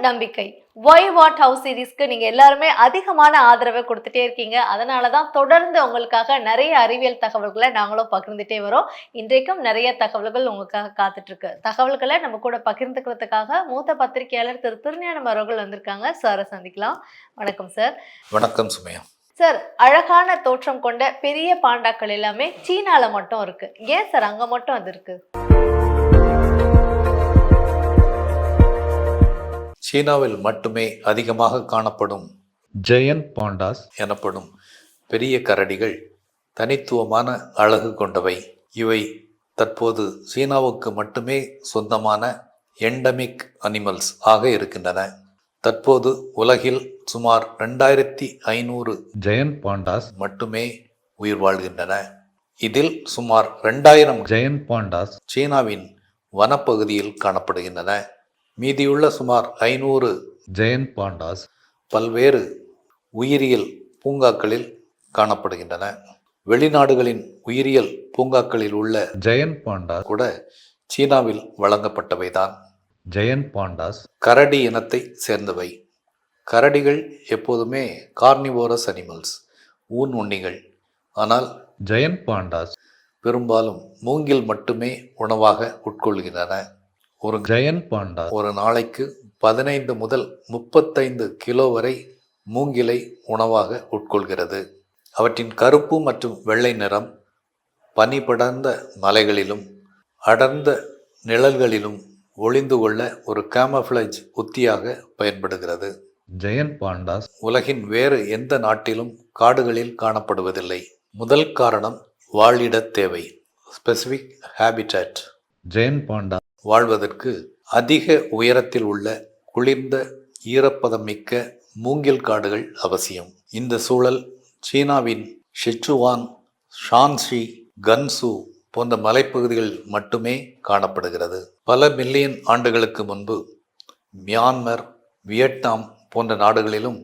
நம்பிக்கை why what house சீரீஸ்க்கு நீங்க எல்லாருமே அதிகமான ஆதரவை கொடுத்துட்டே இருக்கீங்க. அதனாலதான் தொடர்ந்து உங்களுக்காக நிறைய அறிவியல் தகவல்களை நாங்களும் பகிர்ந்துட்டே வரோம். இன்றைக்கும் நிறைய தகவல்கள் உங்களுக்காக காத்துட்டு இருக்கு. தகவல்களை நம்ம கூட பகிர்ந்துக்கிறதுக்காக மூத்த பத்திரிகையாளர் திரு திருஞானம் அவர்கள் வந்திருக்காங்க. சாரை சந்திக்கலாம். வணக்கம் சார். வணக்கம் சுமையா. சார், அழகான தோற்றம் கொண்ட பெரிய பாண்டாக்கள் எல்லாமே சீனால மட்டும் இருக்கு. ஏன் சார் அங்க மட்டும் அது இருக்கு? சீனாவில் மட்டுமே அதிகமாக காணப்படும் ஜெயண்ட் பாண்டாஸ் எனப்படும் பெரிய கரடிகள் தனித்துவமான அழகு கொண்டவை. இவை தற்போது சீனாவுக்கு மட்டுமே சொந்தமான எண்டமிக் அனிமல்ஸ் ஆக இருக்கின்றன. தற்போது உலகில் சுமார் 2500 ஜெயண்ட் பாண்டாஸ் மட்டுமே உயிர் வாழ்கின்றன. இதில் சுமார் 2000 ஜெயண்ட் பாண்டாஸ் சீனாவின் வனப்பகுதியில் காணப்படுகின்றன. மீதியுள்ள சுமார் 500 ஜெயண்ட் பாண்டாஸ் பல்வேறு உயிரியல் பூங்காக்களில் காணப்படுகின்றன. வெளிநாடுகளின் உயிரியல் பூங்காக்களில் உள்ள ஜெயண்ட் பாண்டாஸ் கூட சீனாவில் வழங்கப்பட்டவைதான். ஜெயண்ட் பாண்டாஸ் கரடி இனத்தை சேர்ந்தவை. கரடிகள் எப்போதுமே கார்னிவோரஸ் அனிமல்ஸ், ஊன் உண்ணிகள். ஆனால் ஜெயண்ட் பாண்டாஸ் பெரும்பாலும் மூங்கில் மட்டுமே உணவாக உட்கொள்கின்றன. ஒரு ஜெயண்ட் பாண்டாஸ் ஒரு நாளைக்கு 15 முதல் 35 கிலோ வரை மூங்கிலை உணவாக உட்கொள்கிறது. அவற்றின் கருப்பு மற்றும் வெள்ளை நிறம் பனி படர்ந்த மலைகளிலும் அடர்ந்த நிழல்களிலும் ஒளிந்து கொள்ள ஒரு கேமஃப்ளேஜ் உத்தியாக பயன்படுகிறது. ஜெயண்ட் பாண்டாஸ் உலகின் வேறு எந்த நாட்டிலும் காடுகளில் காணப்படுவதில்லை. முதல் காரணம் வாழிட தேவை, ஸ்பெசிபிக் ஹேபிட்டாட். ஜெயண்ட் பாண்டாஸ் வாழ்வதற்கு அதிக உயரத்தில் உள்ள குளிர்ந்த ஈரப்பதம் மிக்க மூங்கில் காடுகள் அவசியம். இந்த சூழல் சீனாவின் சிச்சுவான், ஷான்ஷி, கன்சு போன்ற மலைப்பகுதிகள் மட்டுமே காணப்படுகிறது. பல மில்லியன் ஆண்டுகளுக்கு முன்பு மியான்மர், வியட்நாம் போன்ற நாடுகளிலும்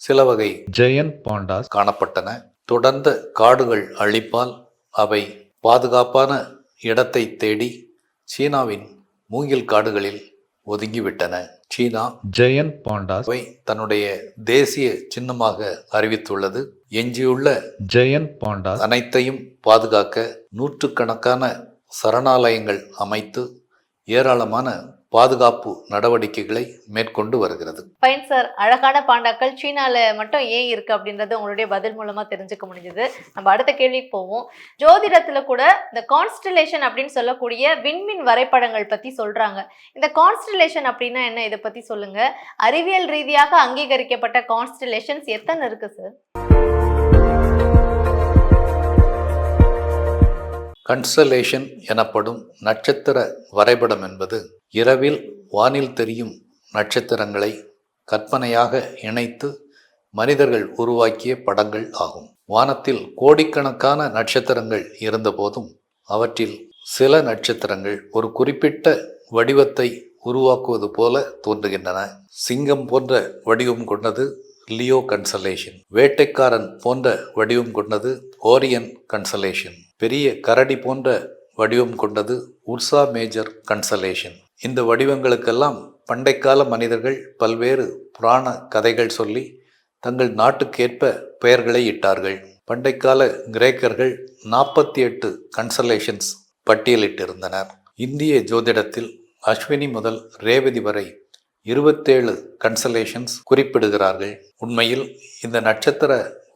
சில வகை ஜெயண்ட் பாண்டாஸ் காணப்பட்டன. தொடர்ந்த காடுகள் அழிப்பால் அவை பாதுகாப்பான இடத்தை தேடி சீனாவின் மூங்கில் காடுகளில் ஒதுங்கிவிட்டன. சீனா ஜெயண்ட் பாண்டாஸ் அவை தன்னுடைய தேசிய சின்னமாக அறிவித்துள்ளது. எஞ்சியுள்ள ஜெயண்ட் பாண்டாஸ் அனைத்தையும் பாதுகாக்க நூற்றுக்கணக்கான சரணாலயங்கள் அமைத்து ஏராளமான பாதுகாப்பு நடவடிக்கைகளை மேற்கொண்டு வருகிறது. ஃபைன் சார், அழகான பாண்டாக்கள் சீனால மட்டும் ஏன் இருக்கு அப்படின்றது உங்களுடைய பதில் மூலமா தெரிஞ்சுக்க முடிஞ்சது. நம்ம அடுத்த கேள்விக்கு போவோம். ஜோதிடத்துல கூட இந்த கான்ஸ்டலேஷன் அப்படின்னு சொல்லக்கூடிய விண்மீன் வரைபடங்கள் பத்தி சொல்றாங்க. இந்த கான்ஸ்டலேஷன் அப்படின்னா என்ன, இதை பத்தி சொல்லுங்க. அறிவியல் ரீதியாக அங்கீகரிக்கப்பட்ட கான்ஸ்டலேஷன்ஸ் எத்தனை இருக்கு சார்? கன்ஸ்டலேஷன் எனப்படும் நட்சத்திர வரைபடம் என்பது இரவில் வானில் தெரியும் நட்சத்திரங்களை கற்பனையாக இணைத்து மனிதர்கள் உருவாக்கிய படங்கள் ஆகும். வானத்தில் கோடிக்கணக்கான நட்சத்திரங்கள் இருந்தபோதும் அவற்றில் சில நட்சத்திரங்கள் ஒரு குறிப்பிட்ட வடிவத்தை உருவாக்குவது போல தோன்றுகின்றன. சிங்கம் போன்ற வடிவம் கொண்டது லியோ கன்சலேஷன். வேட்டைக்காரன் போன்ற வடிவம் கொண்டது ஓரியன் கன்சலேஷன். பெரிய கரடி போன்ற வடிவம் கொண்டது உர்சா மேஜர் கன்சலேஷன். இந்த வடிவங்களுக்கெல்லாம் பண்டைக்கால மனிதர்கள் பல்வேறு புராண கதைகள் சொல்லி தங்கள் நாட்டுக்கேற்ப பெயர்களை இட்டார்கள். பண்டைக்கால கிரேக்கர்கள் 48 கன்சலேஷன்ஸ் பட்டியலிட்டிருந்தனர். இந்திய ஜோதிடத்தில் அஸ்வினி முதல் ரேவதி வரை 27 கன்சலேஷன்ஸ் குறிப்பிடுகிறார்கள். உண்மையில் இந்த நட்சத்திர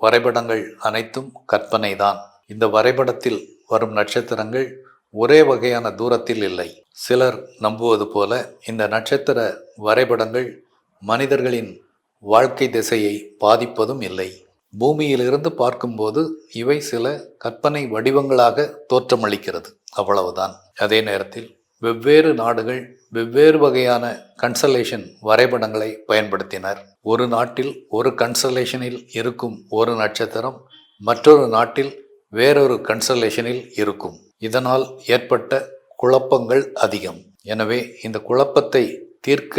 வரைபடங்கள் அனைத்தும் கற்பனைதான். இந்த வரைபடத்தில் வரும் நட்சத்திரங்கள் ஒரே வகையான தூரத்தில் இல்லை. சிலர் நம்புவது போல இந்த நட்சத்திர வரைபடங்கள் மனிதர்களின் வாழ்க்கை திசையை பாதிப்பதும் இல்லை. பூமியிலிருந்து பார்க்கும்போது இவை சில கற்பனை வடிவங்களாக தோற்றமளிக்கிறது, அவ்வளவுதான். அதே நேரத்தில் வெவ்வேறு நாடுகள் வெவ்வேறு வகையான கன்சலேஷன் வரைபடங்களை பயன்படுத்தினர். ஒரு நாட்டில் ஒரு கன்சலேஷனில் இருக்கும் ஒரு நட்சத்திரம் மற்றொரு நாட்டில் வேறொரு கன்சலேஷனில் இருக்கும். இதனால் ஏற்பட்ட குழப்பங்கள் அதிகம். எனவே இந்த குழப்பத்தை தீர்க்க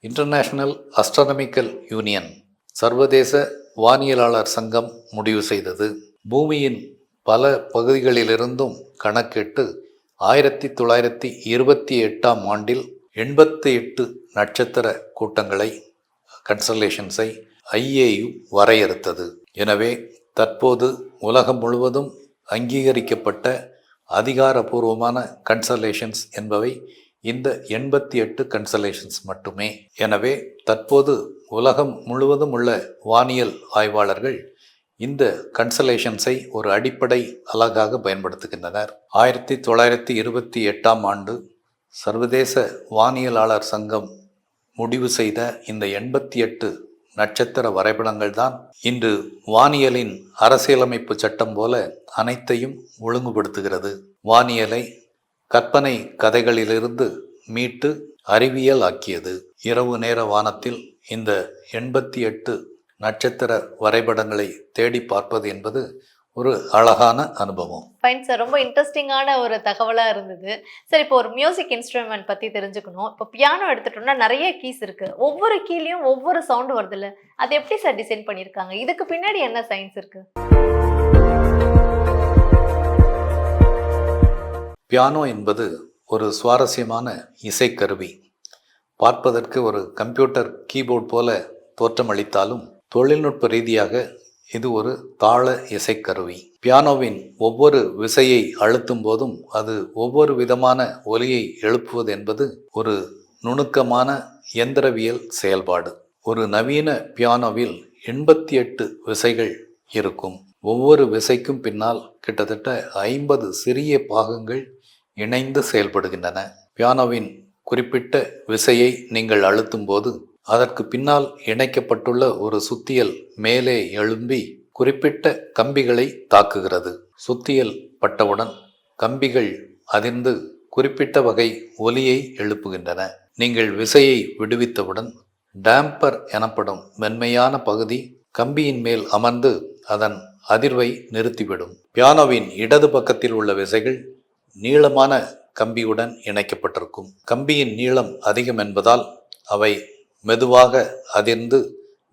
இன்டர்நேஷனல் அஸ்ட்ரானமிக்கல் யூனியன், சர்வதேச வானியலாளர் சங்கம் முடிவு செய்தது. பூமியின் பல பகுதிகளிலிருந்தும் கணக்கிட்டு 1928 ஆண்டில் 88 நட்சத்திர கூட்டங்களை, கன்ஸ்டலேஷன்ஸை IAU வரையறுத்தது. எனவே தற்போது உலகம் முழுவதும் அங்கீகரிக்கப்பட்ட அதிகாரபூர்வமான கன்ஸ்டலேஷன்ஸ் என்பவை இந்த 88 கன்ஸ்டலேஷன்ஸ் மட்டுமே. எனவே தற்போது உலகம் முழுவதும் உள்ள வானியல் ஆய்வாளர்கள் இந்த கன்ஸ்டலேஷன்ஸை ஒரு அடிப்படை அலகாக பயன்படுத்துகின்றனர். 1928ஆம் ஆண்டு சர்வதேச வானியலாளர் சங்கம் முடிவு செய்த இந்த 88 நட்சத்திர வரைபடங்கள் தான் இன்று வானியலின் அரசியலமைப்பு சட்டம் போல அனைத்தையும் ஒழுங்குபடுத்துகிறது. வானியலை கற்பனை கதைகளிலிருந்து மீட்டு அறிவியல் ஆக்கியது. இரவு நேர வானத்தில் இந்த 88 நட்சத்திர வரைபடங்களை தேடி பார்ப்பது என்பது ஒரு அழகான அனுபவம். ஃபைன் சார், ரொம்ப இன்ட்ரெஸ்டிங்கான ஒரு தகவலாக இருந்தது. சார், இப்போ ஒரு மியூசிக் இன்ஸ்ட்ருமெண்ட் பற்றி தெரிஞ்சுக்கணும். இப்போ பியானோ எடுத்துட்டோம்னா நிறைய கீஸ் இருக்குது. ஒவ்வொரு கீலையும் ஒவ்வொரு சவுண்டு வருதுல்ல, அது எப்படி சார் டிசைன் பண்ணியிருக்காங்க? இதுக்கு பின்னாடி என்ன சயின்ஸ் இருக்குது? பியானோ என்பது ஒரு சுவாரஸ்யமான இசைக்கருவி. பார்ப்பதற்கு ஒரு கம்ப்யூட்டர் கீபோர்ட் போல தோற்றமளித்தாலும் தொழில்நுட்ப ரீதியாக இது ஒரு தாள இசைக்கருவி. பியானோவின் ஒவ்வொரு விசையை அழுத்தும் போதும் அது ஒவ்வொரு விதமான ஒலியை எழுப்புவது என்பது ஒரு நுணுக்கமான இயந்திரவியல் செயல்பாடு. ஒரு நவீன பியானோவில் 88 விசைகள் இருக்கும். ஒவ்வொரு விசைக்கும் பின்னால் கிட்டத்தட்ட 50 சிறிய பாகங்கள் இணைந்து செயல்படுகின்றன. பியானோவின் குறிப்பிட்ட விசையை நீங்கள் அழுத்தும் போது அதற்கு பின்னால் இணைக்கப்பட்டுள்ள ஒரு சுத்தியல் மேலே எழும்பி குறிப்பிட்ட கம்பிகளை தாக்குகிறது. சுத்தியல் பட்டவுடன் கம்பிகள் அதிர்ந்து குறிப்பிட்ட வகை ஒலியை எழுப்புகின்றன. நீங்கள் விசையை விடுவித்தவுடன் டேம்பர் எனப்படும் மென்மையான பகுதி கம்பியின் மேல் அமர்ந்து அதன் அதிர்வை நிறுத்திவிடும். பியானோவின் இடது பக்கத்தில் உள்ள விசைகள் நீளமான கம்பியுடன் இணைக்கப்பட்டிருக்கும். கம்பியின் நீளம் அதிகம் என்பதால் அவை மெதுவாக அதிர்ந்து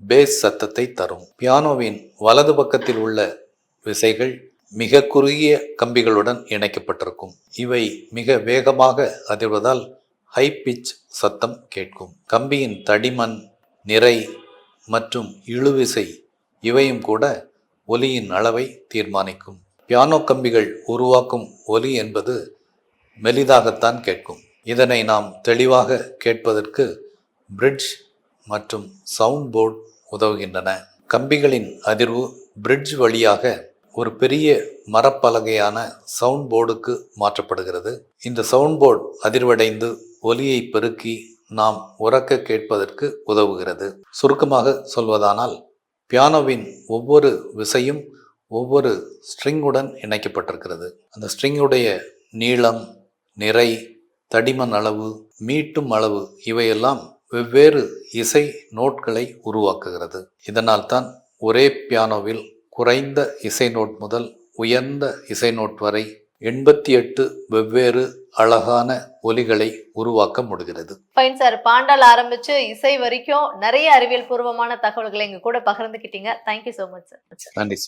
பேஸ் சத்தத்தை தரும். பியானோவின் வலது பக்கத்தில் உள்ள விசைகள் மிக குறுகிய கம்பிகளுடன் இணைக்கப்பட்டிருக்கும். இவை மிக வேகமாக அதிர்வதால் ஹை பிட்ச் சத்தம் கேட்கும். கம்பியின் தடிமன், நிறை மற்றும் இழுவிசை இவையும் கூட ஒலியின் அளவை தீர்மானிக்கும். பியானோ கம்பிகள் உருவாக்கும் ஒலி என்பது மெலிதாகத்தான் கேட்கும். இதனை நாம் தெளிவாக கேட்பதற்கு பிரிட்ஜ் மற்றும் சவுண்ட் போர்டு உதவுகின்றன. கம்பிகளின் அதிர்வு பிரிட்ஜ் வழியாக ஒரு பெரிய மரப்பலகையான சவுண்ட் போர்டுக்கு மாற்றப்படுகிறது. இந்த சவுண்ட் போர்டு அதிர்வடைந்து ஒலியை பெருக்கி நாம் உரக்க கேட்பதற்கு உதவுகிறது. சுருக்கமாக சொல்வதானால் பியானோவின் ஒவ்வொரு விசையும் ஒவ்வொரு ஸ்ட்ரிங்குடன் இணைக்கப்பட்டிருக்கிறது. அந்த ஸ்ட்ரிங்குடைய நீளம், நிறை, தடிமன் அளவு, மீட்டும் அளவு இவையெல்லாம் வெவ்வேறு இசை நோட்களை உருவாக்குகிறது. இதனால் தான் ஒரே பியானோவில் குறைந்த இசை நோட் முதல் உயர்ந்த இசை நோட் வரை 88 வெவ்வேறு அழகான ஒலிகளை உருவாக்க முடிகிறது. ஃபைன் சார், பாண்டால் ஆரம்பிச்சு இசை வரைக்கும் நிறைய அறிவியல் பூர்வமான தகவல்களை எங்க கூட பகிர்ந்துக்கிட்டீங்க. Thank you so much sir. நன்றி.